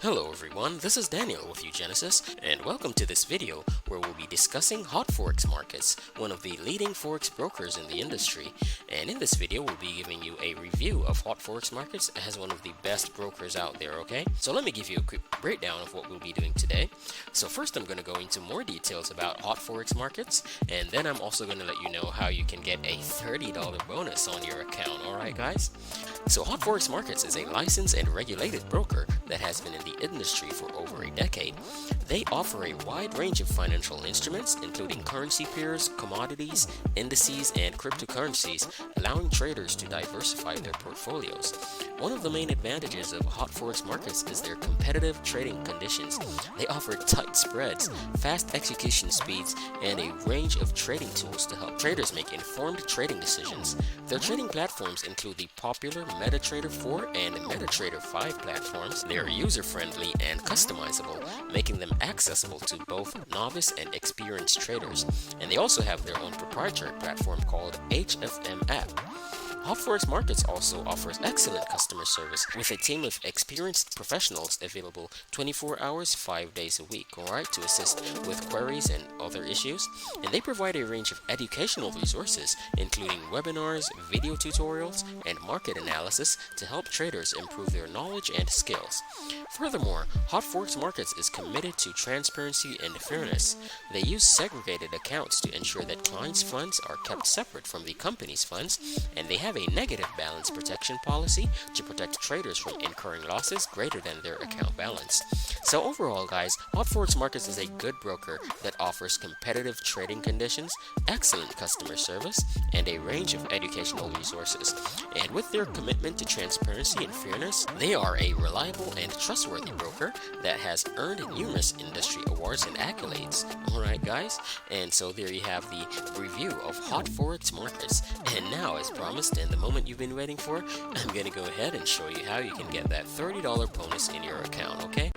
Hello everyone, this is Daniel with uGenesys, and welcome to this video where we'll be discussing hot Forex markets, one of the leading Forex brokers in the industry. And in this video, we'll be giving you a review of hot Forex markets as one of the best brokers out there, okay? So let me give you a quick breakdown of what we'll be doing today. So first I'm going to go into more details about hot Forex markets, and then I'm also going to let you know how you can get a $30 bonus on your account, alright guys? So hot Forex markets is a licensed and regulated broker that has been in the industry for over a decade. They offer a wide range of financial instruments, including currency pairs, commodities, indices, and cryptocurrencies, allowing traders to diversify their portfolios. One of the main advantages of hot Forex markets is their competitive trading conditions. They offer tight spreads, fast execution speeds, and a range of trading tools to help traders make informed trading decisions. Their trading platforms include the popular MetaTrader 4 and MetaTrader 5 platforms. They are user-friendly and customizable, making them accessible to both novice and experienced traders. And they also have their own proprietary platform called HFM app. Hot Forex Markets also offers excellent customer service with a team of experienced professionals available 24 hours, 5 days a week, alright, to assist with queries and other issues. And they provide a range of educational resources, including webinars, video tutorials, and market analysis to help traders improve their knowledge and skills. Furthermore, Hot Forex Markets is committed to transparency and fairness. They use segregated accounts to ensure that clients' funds are kept separate from the company's funds, and they have a negative balance protection policy to protect traders from incurring losses greater than their account balance. So overall guys, Hot Forex Markets is a good broker that offers competitive trading conditions, excellent customer service, and a range of educational resources. And with their commitment to transparency and fairness, they are a reliable and trustworthy broker that has earned numerous industry awards and accolades. Alright guys, and so there you have the review of hot Forex markets. And now, as promised and the moment you've been waiting for, I'm going to go ahead and show you how you can get that $30 bonus in your account, okay?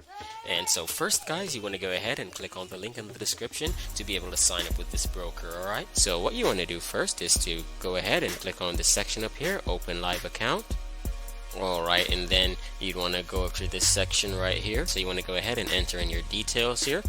And so first guys, you want to go ahead and click on the link in the description to be able to sign up with this broker, alright? So what you want to do first is to go ahead and click on this section up here, open live account. Alright, and then you'd want to go up to this section right here. So you want to go ahead and enter in your details here,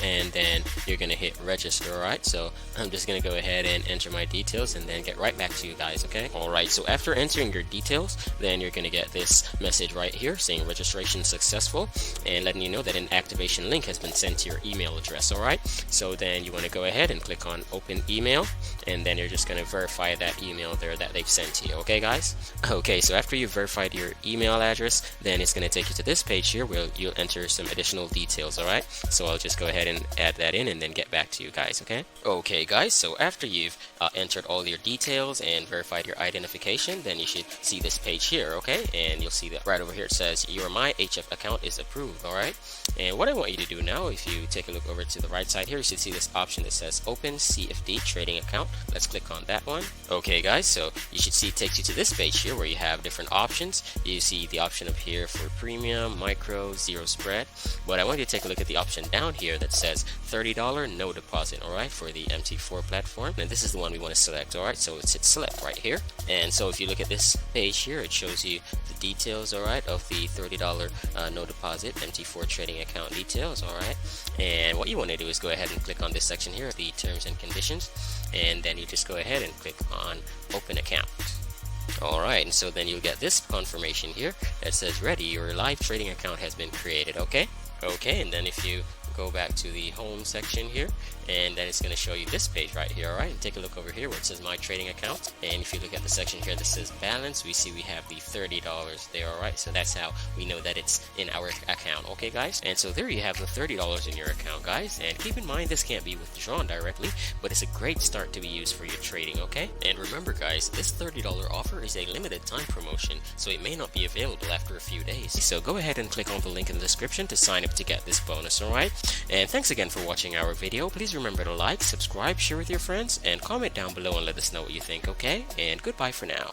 and then you're going to hit register. Alright, so I'm just going to go ahead and enter my details and then get right back to you guys, okay? Alright, so after entering your details, then you're going to get this message right here saying registration successful, and letting you know that an activation link has been sent to your email address. Alright, so then you want to go ahead and click on open email, and then you're just going to verify that email there that they've sent to you, okay guys? Okay, so after you verify your email address, then it's going to take you to this page here where you'll enter some additional details. Alright, so I'll just go ahead and add that in and then get back to you guys, okay? Okay guys, so after you've entered all your details and verified your identification, then you should see this page here, okay? And you'll see that right over here it says your MyHF account is approved. Alright, and what I want you to do now, if you take a look over to the right side here, you should see this option that says open CFD trading account. Let's click on that one. Okay guys, so you should see it takes you to this page here where you have different options. You see the option up here for premium, micro, zero spread, but I want you to take a look at the option down here that says $30 no deposit, alright, for the MT4 platform, and this is the one we want to select. Alright, so it's hit select right here, and so if you look at this page here, it shows you the details, alright, of the $30 no deposit MT4 trading account details. Alright, and what you want to do is go ahead and click on this section here, the terms and conditions, and then you just go ahead and click on open account. Alright, and so then you'll get this confirmation here that says ready, your live trading account has been created, okay? Okay, and then if you go back to the home section here, and then it's going to show you this page right here. Alright, and take a look over here where it says my trading account, and if you look at the section here that says balance, we see we have the $30 there. Alright, so that's how we know that it's in our account, okay guys? And so there you have the $30 in your account guys, and keep in mind this can't be withdrawn directly, but it's a great start to be used for your trading, okay? And remember guys, this $30 offer is a limited time promotion, so it may not be available after a few days. So go ahead and click on the link in the description to sign up to get this bonus. Alright, and thanks again for watching our video. Please remember to like, subscribe, share with your friends, and comment down below and let us know what you think, okay? And goodbye for now.